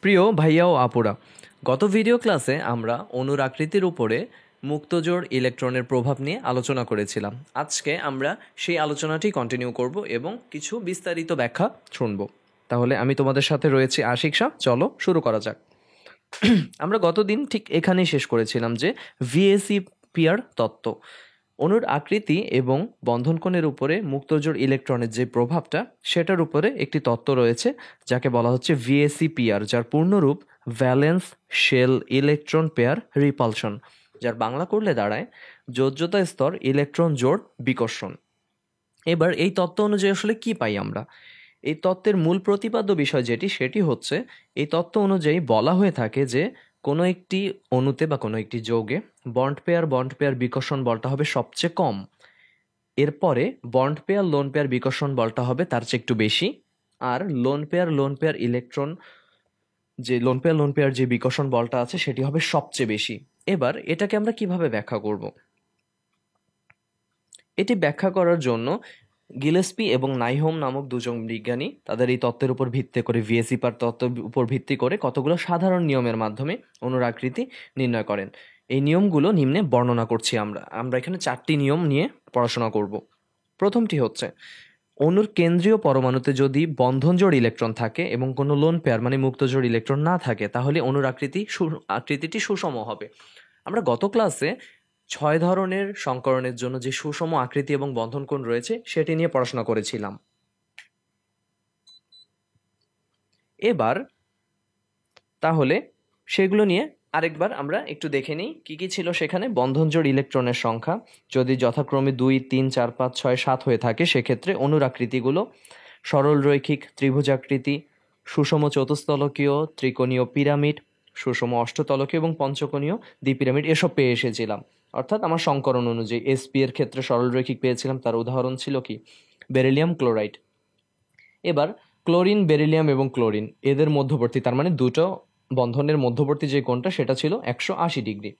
প্রিয় ভাইয়া ও আপুরা, গত ভিডিও ক্লাসে আমরা অণুর আকৃতির উপরে মুক্তজোড় ইলেকট্রনের প্রভাব নিয়ে আলোচনা করেছিলাম। আজকে আমরা সেই আলোচনাটি কন্টিনিউ করব এবং কিছু বিস্তারিত ব্যাখ্যা শুনব। তাহলে আমি তোমাদের সাথে রয়েছি আশিক শাহ। চলো শুরু করা যাক। আমরা গতদিন ঠিক এখানেই শেষ করেছিলাম যে ভিএসিপিআর তত্ত্ব, অণুর আকৃতি এবং বন্ধনকোণের উপরে মুক্তজোড় ইলেকট্রনের যে প্রভাবটা, সেটার উপরে একটি তত্ত্ব রয়েছে যাকে বলা হচ্ছে ভিএসিপিআর, যার পূর্ণরূপ valence shell electron pair repulsion, যার বাংলা করলে দাঁড়ায় যোজ্যতা স্তর ইলেকট্রন জোড় বিকর্ষণ। এবার এই তত্ত্ব অনুযায়ী আসলে কি পাই আমরা? এই তত্ত্বের মূল প্রতিপাদ্য বিষয় সেটি হচ্ছে, এই তত্ত্ব অনুযায়ী বলা হয়ে থাকে যে কোনো একটি অণুতে বা কোনো একটি যৌগে বন্ড পেয়ার বিকর্ষণ বলটা হবে সবচেয়ে কম। এরপরে বন্ড পেয়ার বিকর্ষণ বলটা হবে তার চেয়ে একটু বেশি। আর লোন পেয়ার ইলেকট্রন, যে লোন পেয়ার যে বিকর্ষণ বলটা আছে সেটি হবে সবচেয়ে বেশি। এবার এটাকে আমরা কিভাবে ব্যাখ্যা করব? এটি ব্যাখ্যা করার জন্য গিলেস্পি এবং নাইহোম নামক দুজন বিজ্ঞানী তাদের এই তত্ত্বের উপর ভিত্তি করে, ভিএসিপিআর তত্ত্বের উপর ভিত্তি করে কতগুলো সাধারণ নিয়মের মাধ্যমে অণুর আকৃতি নির্ণয় করেন। এই নিয়মগুলো নিম্নে বর্ণনা করছি। আমরা এখানে 4টি নিয়ম নিয়ে পড়াশোনা করব। প্রথমটি হচ্ছে, অণুর কেন্দ্রীয় পরমাণুতে যদি বন্ধনজোড় ইলেকট্রন থাকে এবং কোনো লোন পেয়ার মানে মুক্তজোড় ইলেকট্রন না থাকে, তাহলে অণুর আকৃতিটি সুষম হবে। আমরা গত ক্লাসে 6 ধরনের সংকরণের জন্য যে সুষম আকৃতি এবং বন্ধনকোণ রয়েছে সেটি নিয়ে পড়াশোনা করেছিলাম। এবার তাহলে সেগুলো নিয়ে আরেকবার আমরা একটু দেখে নিই কি কি ছিল সেখানে। বন্ধনজোড় ইলেকট্রনের সংখ্যা যদি যথাক্রমে 2, 3, 4, 5, 6, 7 হয়ে থাকে, সেক্ষেত্রে অণুর আকৃতিগুলো সরল রৈখিক ত্রিভুজাকৃতি, সুষম চতুস্তলকীয় ত্রিকোণীয় পিরামিড, সুষম অষ্টতলকীয় এবং পঞ্চকোণীয় দ্বিপিরামিড এসব পেয়ে এসেছিলাম। অর্থাৎ আমার সংকরণ অনুযায়ী এসপি এর ক্ষেত্রে সরল রৈখিক পেয়েছিলাম, তার উদাহরণ ছিল কি? Beryllium chloride. এবার ক্লোরিন, বেরিলিয়াম এবং ক্লোরিন এদের মধ্যবর্তী, তার মানে দুটো বন্ধনের মধ্যবর্তী যে কোণটা সেটা ছিল 180 ডিগ্রি।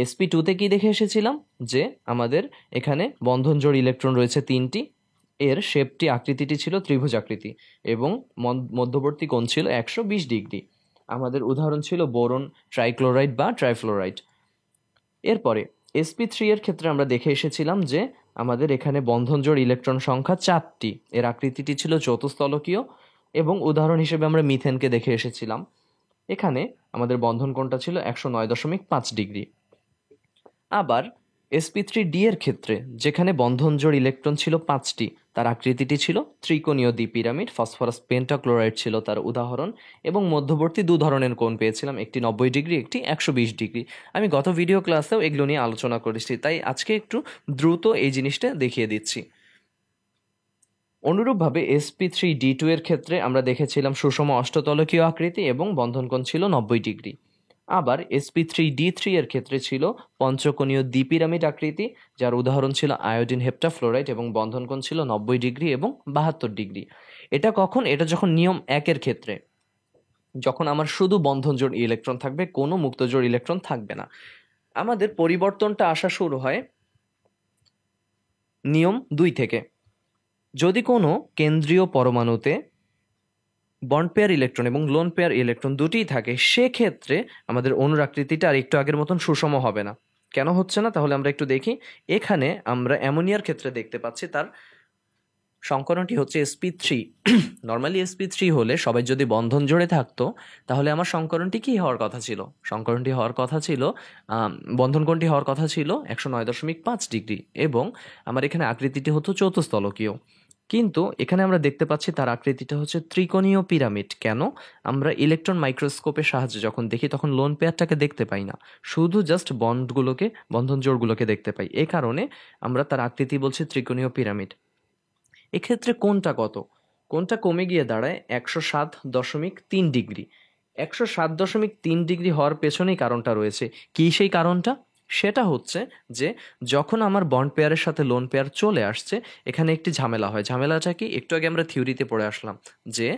sp2-তে কি দেখে এসেছিলাম যে আমাদের এখানে বন্ধনজোড় ইলেকট্রন রয়েছে 3টি, এর শেপটি আকৃতিটি ছিল ত্রিভুজ আকৃতি এবং মধ্যবর্তী কোণ ছিল 120 ডিগ্রি। আমাদের উদাহরণ ছিল বোরন, ট্রাইক্লোরাইড বা ট্রাইফ্লোরাইড। এরপরে sp3 এর ক্ষেত্রে আমরা দেখে এসেছিলাম যে আমাদের এখানে বন্ধনজোড় ইলেকট্রন সংখ্যা 4টি, এর আকৃতিটি ছিল চতুস্তলকীয় এবং উদাহরণ হিসেবে আমরা মিথেনকে দেখে এসেছিলাম। এখানে আমাদের বন্ধন কোণটা ছিল 109.5 ডিগ্রি। আবার sp3d এর ক্ষেত্রে যেখানে বন্ধনজোড় ইলেকট্রন ছিল 5টি, তার আকৃতিটি ছিল ত্রিকোণীয় দ্বিপিরামিড, ফসফরাস পেন্টাক্লোরাইড ছিল তার উদাহরণ এবং মধ্যবর্তী দু ধরনের কোণ পেয়েছিলাম, একটি 90 ডিগ্রি, একটি 120 ডিগ্রি। আমি গত ভিডিও ক্লাসেও এগুলো নিয়ে আলোচনা করেছি, তাই আজকে একটু দ্রুত এই জিনিসটা দেখিয়ে দিচ্ছি। অনুরূপভাবে sp3d2 এর ক্ষেত্রে আমরা দেখেছিলাম সুষম অষ্টতলকীয় আকৃতি এবং বন্ধনকোণ ছিল 90 ডিগ্রি। আবার sp3d3 এর ক্ষেত্রে ছিল পঞ্চকোণীয় দ্বিপিরামিড আকৃতি, যার উদাহরণ ছিল আয়োডিন হেপ্টাফ্লোরাইড এবং বন্ধনকোণ ছিল 90 ডিগ্রি এবং 72 ডিগ্রি। এটা কখন? এটা যখন নিয়ম 1-এর ক্ষেত্রে, যখন আমার শুধু বন্ধনজোড় ইলেকট্রন থাকবে, কোনো মুক্তজোড় ইলেকট্রন থাকবে না। আমাদের পরিবর্তনটা আসা শুরু হয় নিয়ম 2 থেকে। যদি কোনো কেন্দ্রীয় পরমাণুতে বন্ড পেয়ার ইলেকট্রন এবং লোন পেয়ার ইলেকট্রন দুটিই থাকে, সেক্ষেত্রে আমাদের অণুর আকৃতিটা আর একটু আগের মতন সুষম হবে না। কেন হচ্ছে না? তাহলে আমরা একটু দেখি। এখানে আমরা অ্যামোনিয়ার ক্ষেত্রে দেখতে পাচ্ছি তার সংকরণটি হচ্ছে sp3। নর্মালি sp3 হলে সবাই যদি বন্ধন জোড়ে থাকতো, তাহলে আমার সংকরণটি কি হওয়ার কথা ছিল? সংকরণটি হওয়ার কথা ছিল, বন্ধন কোণটি হওয়ার কথা ছিল 109.5 ডিগ্রি এবং আমার এখানে আকৃতিটি হতো চতুস্তলকীয়। কিন্তু এখানে আমরা দেখতে পাচ্ছি তার আকৃতিটা হচ্ছে ত্রিকোণীয় পিরামিড। কেন? আমরা ইলেকট্রন মাইক্রোস্কোপের সাহায্যে যখন দেখি তখন লোন পেয়ারটাকে দেখতে পাই না, শুধু জাস্ট বন্ধন জোড়গুলোকে দেখতে পাই। এ কারণে আমরা তার আকৃতি বলছি ত্রিকোণীয় পিরামিড। এক্ষেত্রে কোণটা কত? কোণটা কমে গিয়ে দাঁড়ায় 107.3 ডিগ্রি। 107.3 ডিগ্রি হওয়ার পেছনেই কারণটা রয়েছে। কী সেই কারণটা? সেটা হচ্ছে যে যখন আমার বন্ড পেয়ারের সাথে লোন পেয়ার চলে আসছে, এখানে একটি ঝামেলা হয়। ঝামেলাটা কি? একটু আগে আমরা থিওরিতে পড়ে আসলাম যে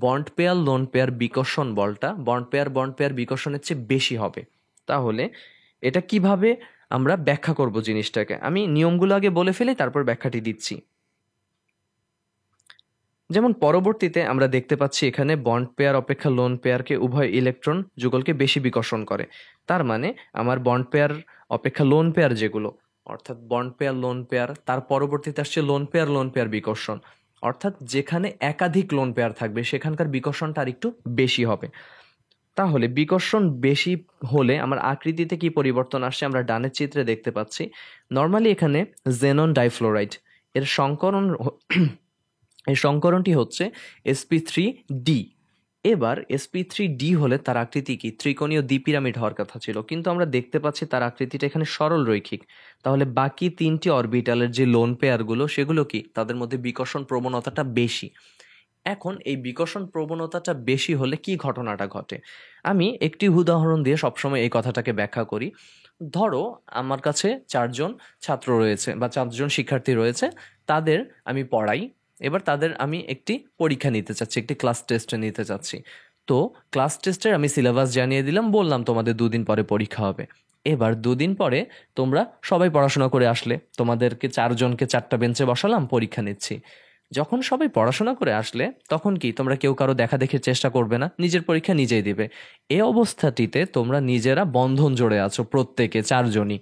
বন্ড পেয়ার লোন পেয়ার বিকর্ষণ বলটা বন্ড পেয়ার বিকর্ষণের চেয়ে বেশি হবে। তাহলে এটা কিভাবে আমরা ব্যাখ্যা করব জিনিসটাকে? আমি নিয়মগুলো আগে বলে ফেলি, তারপর ব্যাখ্যাটি দিচ্ছি। যেমন পরবর্তীতে আমরা দেখতে পাচ্ছি এখানে বন্ড পেয়ার অপেক্ষা লোন পেয়ারকে উভয় ইলেকট্রন যুগলকে বেশি বিকর্ষণ করে। তার মানে আমার বন্ড পেয়ার অপেক্ষা লোন পেয়ার যেগুলো, অর্থাৎ বন্ড পেয়ার লোন পেয়ার, তার পরবর্তীতে আসছে লোন পেয়ার বিকর্ষণ, অর্থাৎ যেখানে একাধিক লোন পেয়ার থাকবে সেখানকার বিকর্ষণটা আর একটু বেশি হবে। তাহলে বিকর্ষণ বেশি হলে আমার আকৃতিতে কি পরিবর্তন আসছে আমরা ডানের চিত্রে দেখতে পাচ্ছি। নর্মালি এখানে জেনন ডাইফ্লোরাইড এর এই সংকরণটি হচ্ছে sp3d। এবার sp3d হলে তার আকৃতি কি ত্রিকোণীয় দ্বিপিরামিড হওয়ার কথা ছিল, কিন্তু আমরা দেখতে পাচ্ছি তার আকৃতিটা এখানে সরল রৈখিক। তাহলে বাকি তিনটি অরবিটালের যে লোন পেয়ারগুলো সেগুলো কি, তাদের মধ্যে বিকর্ষণ প্রবণতাটা বেশি। এখন এই বিকর্ষণ প্রবণতাটা বেশি হলে কি ঘটনাটা ঘটে, আমি একটি উদাহরণ দিয়ে সবসময় এই কথাটাকে ব্যাখ্যা করি। ধরো আমার কাছে 4জন ছাত্র রয়েছে বা 4জন শিক্ষার্থী রয়েছে, তাদের আমি পড়াই। এবার তাদের আমি একটি পরীক্ষা নিতে চাচ্ছি, একটি ক্লাস টেস্ট নিতে চাচ্ছি। তো ক্লাস টেস্টের আমি সিলেবাস জানিয়ে দিলাম, বললাম তোমাদের 2 দিন পরে পরীক্ষা হবে। এবার 2 দিন পরে তোমরা সবাই পড়াশোনা করে আসলে, তোমাদেরকে 4জনকে 4টা বেঞ্চে বসালাম, পরীক্ষা নিচ্ছি। যখন সবাই পড়াশোনা করে আসলে তখন কি তোমরা কেউ কারো দেখা দেখে চেষ্টা করবে না, নিজের পরীক্ষা নিজেই দিবে। এই অবস্থাটিতে তোমরা নিজেরা বন্ধন জোড়ে আছো প্রত্যেকে 4জনই,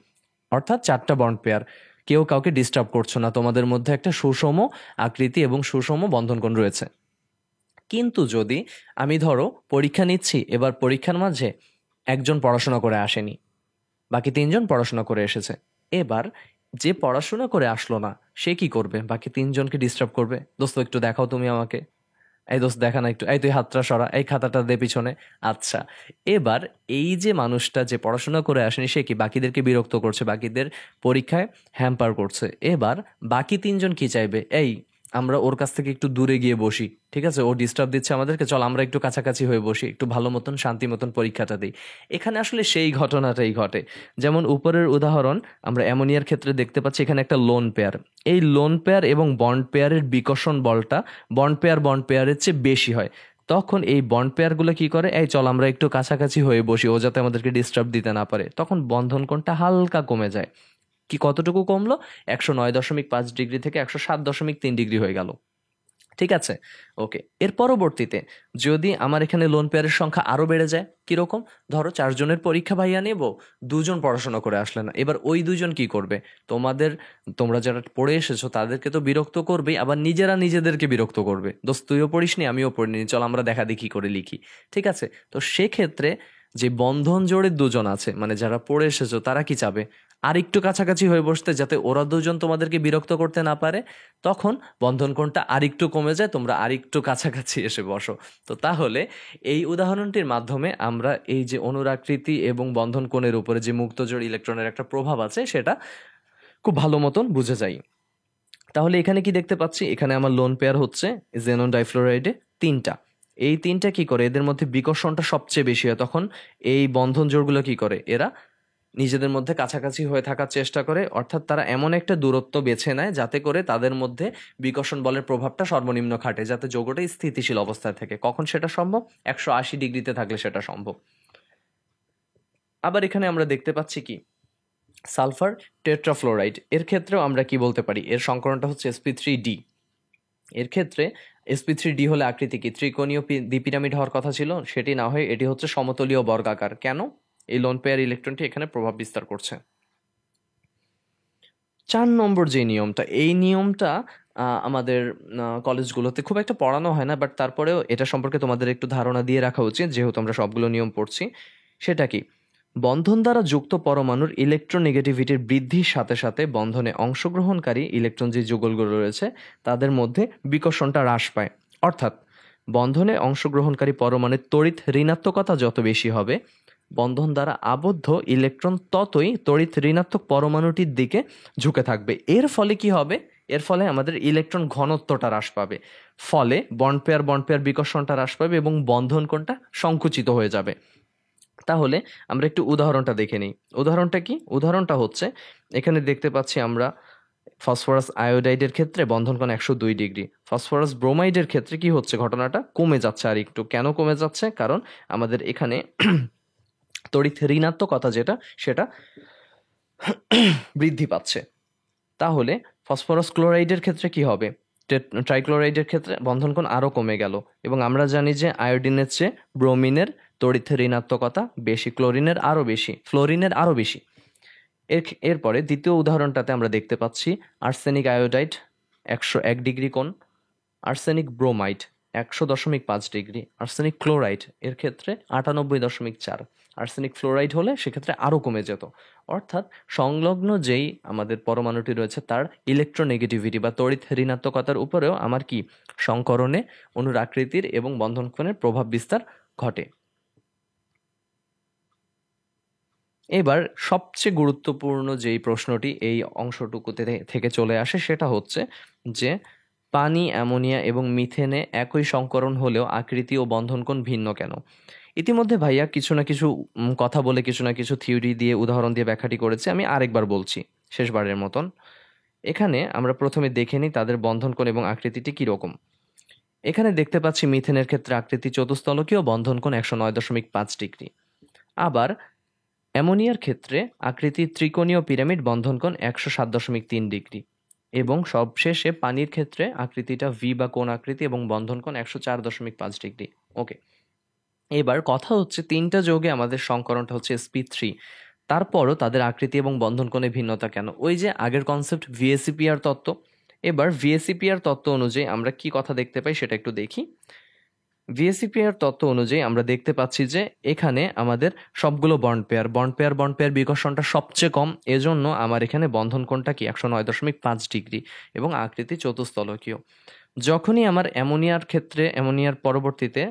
অর্থাৎ 4টা বন্ড পেয়ার, কেউ কাউকে ডিস্টার্ব করছো না, তোমাদের মধ্যে একটা সুষম আকৃতি এবং সুষম বন্ধনকোণ রয়েছে। কিন্তু যদি আমি ধরো পরীক্ষা নিচ্ছি, এবার পরীক্ষার মাঝে একজন পড়াশোনা করে আসেনি, বাকি 3জন পড়াশোনা করে এসেছে। এবার যে পড়াশোনা করে আসলো না সে কি করবে, বাকি 3জনকে ডিস্টার্ব করবে। দোস্ত একটু দেখাও তুমি আমাকে, এই দোস্ত দেখা না একটু, এই তুই হাতটা সরা, এই খাতাটা দে পিছনে। আচ্ছা, এবার এই যে মানুষটা যে পড়াশোনা করে আসেনি সে কি বাকিদেরকে বিরক্ত করছে, বাকিদের পরীক্ষায় হ্যাম্পার করছে। এবার বাকি 3জন কি চাইবে, এই আমরা ওর কাছ থেকে একটু দূরে গিয়ে বসি, ঠিক আছে, ও ডিস্টার্ব দিচ্ছে আমাদেরকে, চল আমরা একটু কাছাকাছি হয়ে বসি, একটু ভালো মতন শান্তি মতন পরীক্ষাটা দিই। এখানে আসলে সেই ঘটনাটাই ঘটে। যেমন উপরের উদাহরণ আমরা অ্যামোনিয়ার ক্ষেত্রে দেখতে পাচ্ছি, এখানে একটা লোন পেয়ার, এই লোন পেয়ার এবং বন্ড পেয়ারের বিকর্ষণ বলটা বন্ড পেয়ারের চেয়ে বেশি হয়। তখন এই বন্ড পেয়ারগুলো কি করে, এই চল আমরা একটু কাছাকাছি হয়ে বসি, ও যাতে আমাদেরকে ডিস্টার্ব দিতে না পারে। তখন বন্ধন কোণটা হালকা কমে যায়। কি কতটুকু কমলো, 109.5 ডিগ্রি থেকে 107.3 ডিগ্রি হয়ে গেল। ঠিক আছে, ওকে। এর পরবর্তীতে যদি আমার এখানে লোন পেয়ারের সংখ্যা আরো বেড়ে যায়, কিরকম, ধরো 4জনের পরীক্ষা ভাইয়া নেব, 2জন পড়াশোনা করে আসলে না। এবার ওই 2জন কি করবে, তোমরা যারা পড়ে এসেছো তাদেরকে তো বিরক্ত করবেই, আবার নিজেরা নিজেদেরকে বিরক্ত করবে। দোস্ত তুইও পড়িসনি, আমিও পড়িনি, চল আমরা দেখা দেখি করে লিখি। ঠিক আছে, তো সেক্ষেত্রে যে বন্ধন জোড়ের 2জন আছে, মানে যারা পড়ে এসেছো, তারা কি চাবে, আর একটু কাছাকাছি হয়ে বসতে, যাতে ওরা 2জন তোমাদেরকে বিরক্ত করতে না পারে। তখন বন্ধন কোণটা আরেকটু কমে যায়, তোমরা আরেকটু কাছাকাছি এসে বসো। তো তাহলে এই উদাহরণটির মাধ্যমে আমরা এই যে অনুরাকৃতি এবং বন্ধন কোণের উপরে যে মুক্তজোড় ইলেকট্রনের একটা প্রভাব আছে সেটা খুব ভালো মতন বুঝে যাই। তাহলে এখানে কি দেখতে পাচ্ছি, এখানে আমার লোন পেয়ার হচ্ছে জেনন ডাইফ্লোরাইডে 3টা। এই 3টা কি করে, এদের মধ্যে বিকর্ষণটা সবচেয়ে বেশি হয়। তখন এই বন্ধন জোড়গুলো কি করে, এরা নিজেদের মধ্যে কাছাকাছি হয়ে থাকার চেষ্টা করে, অর্থাৎ তারা এমন একটা দূরত্ব বেছে নেয় যাতে করে তাদের মধ্যে বিকর্ষণ বলের প্রভাবটা সর্বনিম্ন খাটে, যাতে যৌগটা স্থিতিশীল অবস্থায় থাকে। কখন সেটা সম্ভব, 180 ডিগ্রিতে থাকলে সেটা সম্ভব। আবার এখানে আমরা দেখতে পাচ্ছি কি সালফার টেট্রাফ্লোরাইড, এর ক্ষেত্রেও আমরা কি বলতে পারি, এর সংকরণটা হচ্ছে sp3d। এর ক্ষেত্রে sp3d হলে আকৃতি কি ত্রিকোণীয় দ্বিপিরামিড হওয়ার কথা ছিল, সেটি না হয়ে এটি হচ্ছে সমতলীয় বর্গাকার। কেন, এই লোন পেয়ার ইলেকট্রনটি এখানে প্রভাব বিস্তার করছে। 4 নম্বর যে নিয়মটা, এই নিয়মটা আমাদের কলেজগুলোতে খুব একটা পড়ানো হয় না, বাট তারপরেও এটা সম্পর্কে তোমাদের একটু ধারণা দিয়ে রাখা উচিত, যেহেতু আমরা সবগুলো নিয়ম পড়ছি। সেটা কি, বন্ধন দ্বারা যুক্ত পরমাণুর ইলেকট্রোনেগেটিভিটির বৃদ্ধির সাথে সাথে বন্ধনে অংশগ্রহণকারী ইলেকট্রন যে যুগলগুলো রয়েছে তাদের মধ্যে বিকর্ষণটা হ্রাস পায়। অর্থাৎ বন্ধনে অংশগ্রহণকারী পরমাণুর তড়িৎ ঋণাত্মকতা যত বেশি হবে, বন্ধন দ্বারা আবদ্ধ ইলেকট্রন ততই তড়িৎ ঋণাত্মক পরমাণুটির দিকে ঝুঁকে থাকবে। এর ফলে কি হবে, এর ফলে আমাদের ইলেকট্রন ঘনত্বটা হ্রাস পাবে, ফলে বন্ড পেয়ার বিকর্ষণটা হ্রাস পাবে এবং বন্ধন কোণটা সংকুচিত হয়ে যাবে। তাহলে আমরা একটু উদাহরণটা দেখে নিই। উদাহরণটা কি, উদাহরণটা হচ্ছে এখানে দেখতে পাচ্ছি আমরা ফসফরাস আয়োডাইডের ক্ষেত্রে বন্ধন কোণ 102 ডিগ্রি, ফসফরাস ব্রোমাইডের ক্ষেত্রে কি হচ্ছে, ঘটনাটা কমে যাচ্ছে আর একটু। কেন কমে যাচ্ছে, কারণ আমাদের এখানে তড়িৎ ঋণাত্মকতা যেটা সেটা বৃদ্ধি পাচ্ছে। তাহলে ফসফরাস ক্লোরাইডের ক্ষেত্রে কি হবে, ট্রাইক্লোরাইডের ক্ষেত্রে বন্ধন কোণ আরও কমে গেল, এবং আমরা জানি যে আয়োডিনের চেয়ে ব্রোমিনের তড়িৎ ঋণাত্মকতা বেশি, ক্লোরিনের আরও বেশি, ফ্লোরিনের আরও বেশি। এরপরে দ্বিতীয় উদাহরণটাতে আমরা দেখতে পাচ্ছি আর্সেনিক আয়োডাইড 101 ডিগ্রি কোণ, arsenic bromide 100.5 degree, arsenic chloride এর ক্ষেত্রে 98.4, আর্সেনিক ফ্লোরাইড হলে সেক্ষেত্রে আরও কমে যেত। অর্থাৎ সংলগ্ন যেই আমাদের পরমাণুটি রয়েছে তার ইলেকট্রোনেগেটিভিটি বা তড়িৎ ঋণাত্মকতার উপরেও আমার কি সংকরণে অণুর আকৃতির এবং বন্ধন কোণের প্রভাব বিস্তার ঘটে। এবার সবচেয়ে গুরুত্বপূর্ণ যেই প্রশ্নটি এই অংশটুকুতে থেকে চলে আসে সেটা হচ্ছে যে পানি, অ্যামোনিয়া এবং মিথেনে একই সংকরণ হলেও আকৃতি ও বন্ধন কোণ ভিন্ন কেন? ইতিমধ্যে ভাইয়া কিছু না কিছু কথা বলে, কিছু না কিছু থিওরি দিয়ে, উদাহরণ দিয়ে ব্যাখ্যাটি করেছে। আমি আরেকবার বলছি শেষবারের মতন। এখানে আমরা প্রথমে দেখে নিই তাদের বন্ধন কোণ এবং আকৃতিটি কীরকম। এখানে দেখতে পাচ্ছি মিথেনের ক্ষেত্রে আকৃতি চতুস্তলকীয়, বন্ধন কোণ 109.5 ডিগ্রি। আবার অ্যামোনিয়ার ক্ষেত্রে আকৃতি ত্রিকোণীয় পিরামিড, বন্ধন কোণ 107.3 ডিগ্রি, এবং সবশেষে পানির ক্ষেত্রে আকৃতিটা ভি বা কোণ আকৃতি এবং বন্ধন কোণ 104.5 ডিগ্রি। ওকে, এবার কথা হচ্ছে তিনটা যৌগে আমাদের সংকরণটা হচ্ছে sp3, তারপরও তাদের আকৃতি এবং বন্ধন কোণে ভিন্নতা কেন? ওই যে আগের কনসেপ্ট ভিএসিপিআর তত্ত্ব। এবার ভিএসিপিআর তত্ত্ব অনুযায়ী আমরা কি কথা দেখতে পাই সেটা একটু দেখি। ভিএসিপিআর তত্ত্ব অনুযায়ী আমরা দেখতে পাচ্ছি যে এখানে আমাদের সবগুলো বন্ড পেয়ার বিকর্ষণটা সবচেয়ে কম, এজন্য আমার এখানে বন্ধন কোণটা কি 109.5 ডিগ্রি এবং আকৃতি চতুস্তলকীয়। যখনই আমার অ্যামোনিয়ার পরবর্তীতে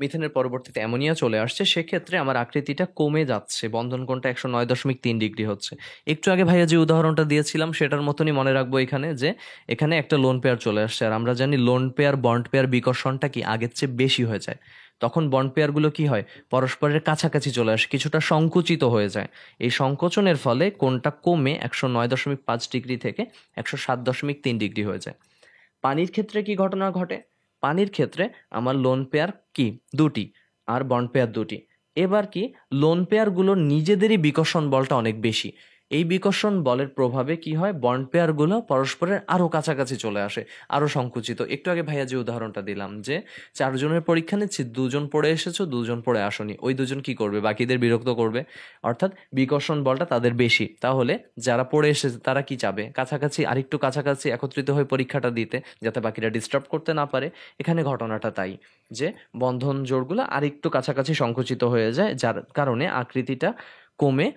মিথেনের পরবর্তীতে অ্যামোনিয়া চলে আসছে, সেক্ষেত্রে আমার আকৃতিটা কমে যাচ্ছে, বন্ধন কোণটা 109.3 ডিগ্রি হচ্ছে। একটু আগে ভাইয়া যে উদাহরণটা দিয়েছিলাম সেটার মতনই মনে রাখবো এখানে, যে এখানে একটা লোন পেয়ার চলে আসছে, আর আমরা জানি লোন পেয়ার বন্ড পেয়ার বিকর্ষণটা কি আগের চেয়ে বেশি হয়ে যায়। তখন বন্ড পেয়ারগুলো কি হয়, পরস্পরের কাছাকাছি চলে আসে, কিছুটা সংকুচিত হয়ে যায়। এই সংকোচনের ফলে কোণটা কমে 109.5 ডিগ্রি থেকে 107.3 ডিগ্রি হয়ে যায়। পানির ক্ষেত্রে কি ঘটনা ঘটে? পানির ক্ষেত্রে আমার লোন পেয়ার কি দুটি, আর বন্ড পেয়ার দুটি। এবার কি লোন পেয়ারগুলোর নিজেদেরই বিকর্ষণ বলটা অনেক বেশি। এই বিকর্ষণ বলের প্রভাবে কি হয়, বন্ড পেয়ারগুলো পরস্পরের আরও কাছাকাছি চলে আসে, আরও সংকুচিত। একটু আগে ভাইয়া যে উদাহরণটা দিলাম যে 4 জনের পরীক্ষা নিচ্ছি, 2 জন পড়ে এসেছো, 2 জন পড়ে আসনি, ওই 2 জন কি করবে, বাকিদের বিরক্ত করবে। অর্থাৎ বিকর্ষণ বলটা তাদের বেশি, তাহলে যারা পড়ে এসেছে তারা কি চাবে, কাছাকাছি, আরেকটু কাছাকাছি একত্রিত হয়ে পরীক্ষাটা দিতে, যাতে বাকিরা ডিস্টার্ব করতে না পারে। এখানে ঘটনাটা তাই, যে বন্ধন জোড়গুলো আরেকটু কাছাকাছি সংকুচিত হয়ে যায়, যার কারণে আকৃতিটা কমে,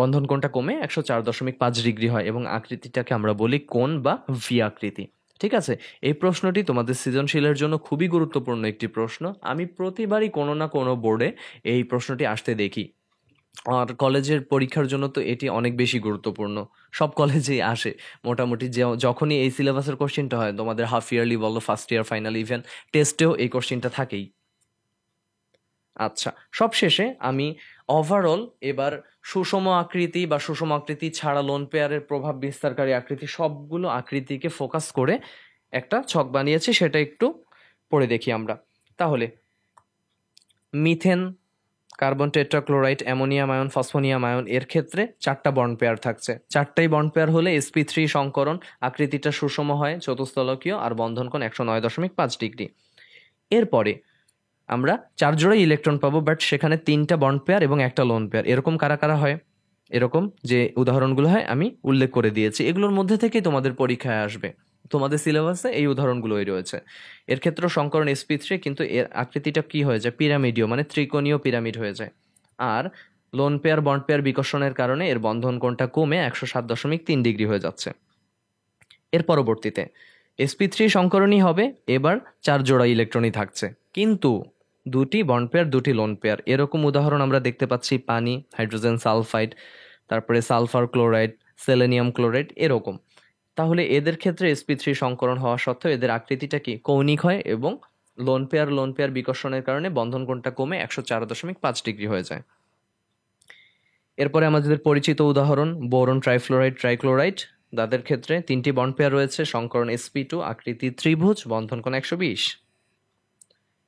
বন্ধন কোণটা কমে 104.5 ডিগ্রি হয়, এবং আকৃতিটাকে আমরা বলি কোণ বা ভি আকৃতি। ঠিক আছে, এই প্রশ্নটি তোমাদের সৃজনশীলের জন্য খুবই গুরুত্বপূর্ণ একটি প্রশ্ন। আমি প্রতিবারই কোনো না কোনো বোর্ডে এই প্রশ্নটি আসতে দেখি, আর কলেজের পরীক্ষার জন্য তো এটি অনেক বেশি গুরুত্বপূর্ণ। সব কলেজেই আসে মোটামুটি, যখনই এই সিলেবাসের কোশ্চেনটা হয়, তোমাদের হাফ ইয়ারলি বলো, ফার্স্ট ইয়ার, ফাইনাল, ইভেন টেস্টেও এই কোশ্চেনটা থাকেই। আচ্ছা, সবশেষে আমি ওভারঅল এবার সুষম আকৃতি বা সুষম আকৃতি ছাড়া লোন পেয়ারের প্রভাব বিস্তারকারী আকৃতি, সবগুলো আকৃতিকে ফোকাস করে একটা ছক বানিয়েছি, সেটা একটু পড়ে দেখি আমরা। তাহলে methane, carbon tetrachloride, ammonium ion, phosphonium ion, এর ক্ষেত্রে 4টা বন্ড পেয়ার থাকছে। 4টাই বন্ড পেয়ার হলে sp3 সংকরণ, আকৃতিটা সুষম হয়, চতুস্তলকীয়, আর বন্ধন কোণ 109.5 ডিগ্রি। এরপরে আমরা 4 জোড়া ইলেকট্রন পাবো, বাট সেখানে 3টা বন্ড পেয়ার এবং একটা লোন পেয়ার। এরকম কারা কারা হয়, এরকম যে উদাহরণগুলো হয় আমি উল্লেখ করে দিয়েছি, এগুলোর মধ্যে থেকেই তোমাদের পরীক্ষায় আসবে। তোমাদের সিলেবাসে এই উদাহরণগুলোই রয়েছে। এর ক্ষেত্রে সংকরণ sp3, কিন্তু এর আকৃতিটা কি হয়ে যায়, পিরামিডীয়, মানে ত্রিকোণীয় পিরামিড হয়ে যায়। আর লোন পেয়ার বন্ড পেয়ার বিকর্ষণের কারণে এর বন্ধন কোণটা কমে 107.3 ডিগ্রি হয়ে যাচ্ছে। এর পরবর্তীতে sp3 সংকরণই হবে, এবার 4 জোড়া ইলেকট্রনই থাকছে, কিন্তু 2টি বন্ড পেয়ার, 2টি লোন পেয়ার। এরকম উদাহরণ আমরা দেখতে পাচ্ছি পানি, হাইড্রোজেন সালফাইড, তারপরে সালফার ক্লোরাইড, সেলেনিয়াম ক্লোরাইড, এরকম। তাহলে এদের ক্ষেত্রে sp3 সংকরণ হওয়া সত্ত্বেও এদের আকৃতিটা কি কৌণিক হয়, এবং লোন পেয়ার বিকর্ষণের কারণে বন্ধন কোণটা কমে 104.5 ডিগ্রি হয়ে যায়। এরপরে আমাদের পরিচিত উদাহরণ বোরন, ট্রাইফ্লোরাইড, ট্রাইক্লোরাইড, তাদের ক্ষেত্রে 3টি বন্ড পেয়ার রয়েছে, সংকরণ sp2, আকৃতি ত্রিভুজ, বন্ধন কোণ 120।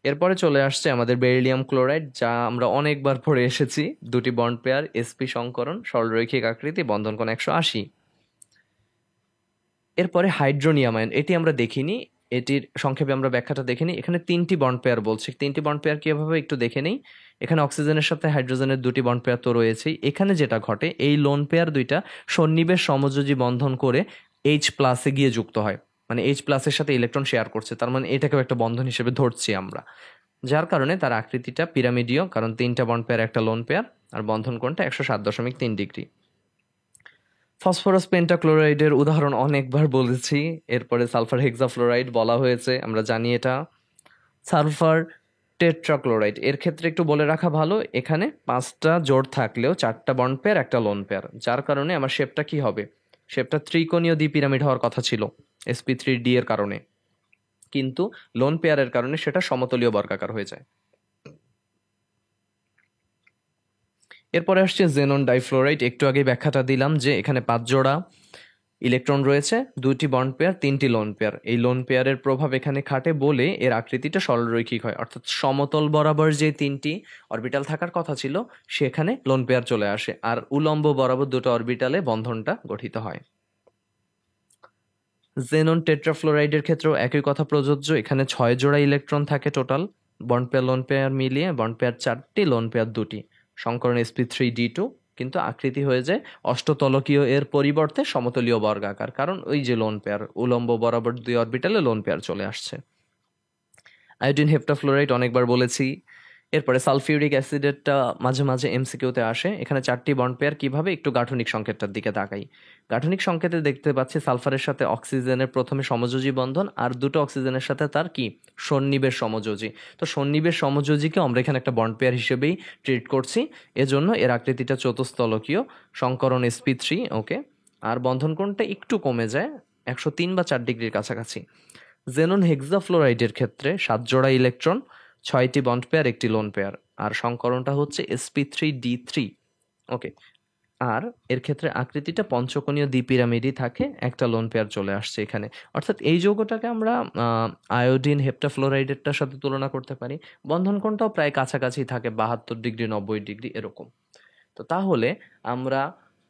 এরপরে চলে আসছে আমাদের বেরিলিয়াম ক্লোরাইড, যা আমরা অনেকবার পড়ে এসেছি, 2টি বন্ড পেয়ার, sp সংকরণ, সরলরৈখিক আকৃতি, বন্ধন কোণ 180। এরপরে হাইড্রোনিয়াম আয়ন, এটি আমরা দেখিনি, এটির সংক্ষেপে আমরা ব্যাখ্যাটা দেখে নিই। এখানে 3টি বন্ড পেয়ার বলছে, 3টি বন্ড পেয়ার কীভাবে একটু দেখে নেই। এখানে অক্সিজেনের সাথে হাইড্রোজেনের 2টি বন্ড পেয়ার তো রয়েছেই। এখানে যেটা ঘটে, এই লোন পেয়ার দুইটা সন্নিবেশ সমযোজী বন্ধন করে H+ গিয়ে যুক্ত হয়, মানে H+-এর সাথে ইলেকট্রন শেয়ার করছে, তার মানে এটাকেও একটা বন্ধন হিসেবে ধরছি আমরা, যার কারণে তার আকৃতিটা পিরামিডীয়, কারণ 3টা বন্ড পেয়ার একটা লোন পেয়ার, আর বন্ধন কোণটা 107.3 ডিগ্রি। ফসফরাস পেন্টাক্লোরাইডের উদাহরণ অনেকবার বলেছি। এরপরে সালফার হেক্সাফ্লোরাইড বলা হয়েছে, আমরা জানি এটা। সালফার টেট্রাক্লোরাইড, এর ক্ষেত্রে একটু বলে রাখা ভালো, এখানে 5টা জোড় থাকলেও 4টা বন্ড পেয়ার একটা লোন পেয়ার, যার কারণে আমার শেপটা কি হবে, শেপটা ত্রিকোণীয় দ্বিপিরামিড হওয়ার কথা ছিল sp3d এর কারণে, কিন্তু লোন পেয়ারের কারণে সেটা সমতলীয় বর্গাকার হয়ে যায়। এরপরে আসছে জেনন ডাইফ্লোরাইড, একটু আগে ব্যাখ্যাটা দিলাম যে এখানে 5 জোড়া ইলেকট্রন রয়েছে, 2টি বন্ড পেয়ার, 3টি লোন পেয়ার। এই লোন পেয়ারের প্রভাব এখানে খাটে বলে এর আকৃতিটা সরলরৈখিক হয়, অর্থাৎ সমতল বরাবর যে 3টি অরবিটাল থাকার কথা ছিল সেখানে লোন পেয়ার চলে আসে, আর উলম্ব বরাবর 2টো অরবিটালে বন্ধনটা গঠিত হয়। জেনন টেট্রাফ্লোরাইডের ক্ষেত্রেও একই কথা প্রযোজ্য, এখানে 6 জোড়া ইলেকট্রন থাকে total, bond pair lone pair মিলিয়ে বন্ড পেয়ার 4টি, লোন পেয়ার 2টি, সংকরণ sp3d2, কিন্তু আকৃতি হয়ে যায় অষ্টতলকীয় এর পরিবর্তে সমতলীয় বর্গাকার, কারণ ওই যে লোন পেয়ার উলম্ব বরাবর 2 অরবিটালে লোন পেয়ার চলে আসছে। আয়োডিন হেপ্টাফ্লোরাইড অনেকবার বলেছি। এরপরে সালফিউরিক অ্যাসিডেরটা মাঝে মাঝে এমসিকিউতে আসে, এখানে 4টি বন্ড পেয়ার কিভাবে, একটু গাঠনিক সংকেতটার দিকে তাকাই। গাঠনিক সংকেতে দেখতে পাচ্ছি সালফারের সাথে অক্সিজেনের প্রথমে সমযোজী বন্ধন, আর 2টো অক্সিজেনের সাথে তার কি সন্নিবেশ সমযোজী। তো সন্নিবেশ সমযোজীকে আমরা এখানে একটা বন্ড পেয়ার হিসেবেই ট্রিট করছি, এজন্য এর আকৃতিটা চতুস্তলকীয়, সংকরণ sp3, ওকে। আর বন্ধন কোণটা একটু কমে যায়, 103 বা 4 ডিগ্রির কাছাকাছি। জেনন হেক্সাফ্লোরাইডের ক্ষেত্রে 7 জোড়া ইলেকট্রন, 6টি বন্ড পেয়ার, একটি লোন পেয়ার, আর সংকরণটা হচ্ছে sp3d3, ওকে। আর এর ক্ষেত্রে আকৃতিটা পঞ্চকোণীয় দ্বিপিরামিডই থাকে, একটা লোন পেয়ার চলে আসছে এখানে, অর্থাৎ এই যৌগটাকে আমরা আয়োডিন হেপ্টাফ্লোরাইডেরটার সাথে তুলনা করতে পারি। বন্ধন কোণটাও প্রায় কাছাকাছি থাকে, 72 ডিগ্রি 90 ডিগ্রি এরকম। তো তাহলে আমরা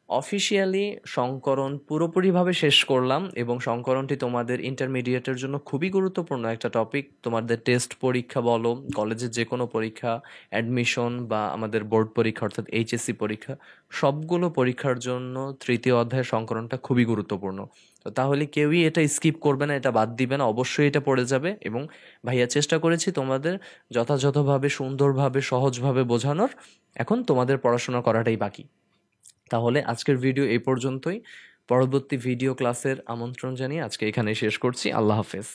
অফিসিয়ালি সংকরণ পুরোপুরিভাবে শেষ করলাম, এবং সংকরণটি তোমাদের ইন্টারমিডিয়েটের জন্য খুবই গুরুত্বপূর্ণ একটা টপিক। তোমাদের টেস্ট পরীক্ষা বলো, কলেজের যে কোনো পরীক্ষা, অ্যাডমিশন বা আমাদের বোর্ড পরীক্ষা অর্থাৎ এইচএসসি পরীক্ষা, সবগুলো পরীক্ষার জন্য 3য় অধ্যায়ের সংকরণটা খুবই গুরুত্বপূর্ণ। তো তাহলে কেউই এটা স্কিপ করবে না, এটা বাদ দিবে না, অবশ্যই এটা পড়ে যাবে। এবং ভাইয়া চেষ্টা করেছি তোমাদের যথাযথভাবে, সুন্দরভাবে, সহজভাবে বোঝানোর। এখন তোমাদের পড়াশোনা করাটাই বাকি। তাহলে আজকের ভিডিও এই পর্যন্তই, পরবর্তী ভিডিও ক্লাসের আমন্ত্রণ জানিয়ে আজকে এখানেই শেষ করছি। আল্লাহ হাফেজ।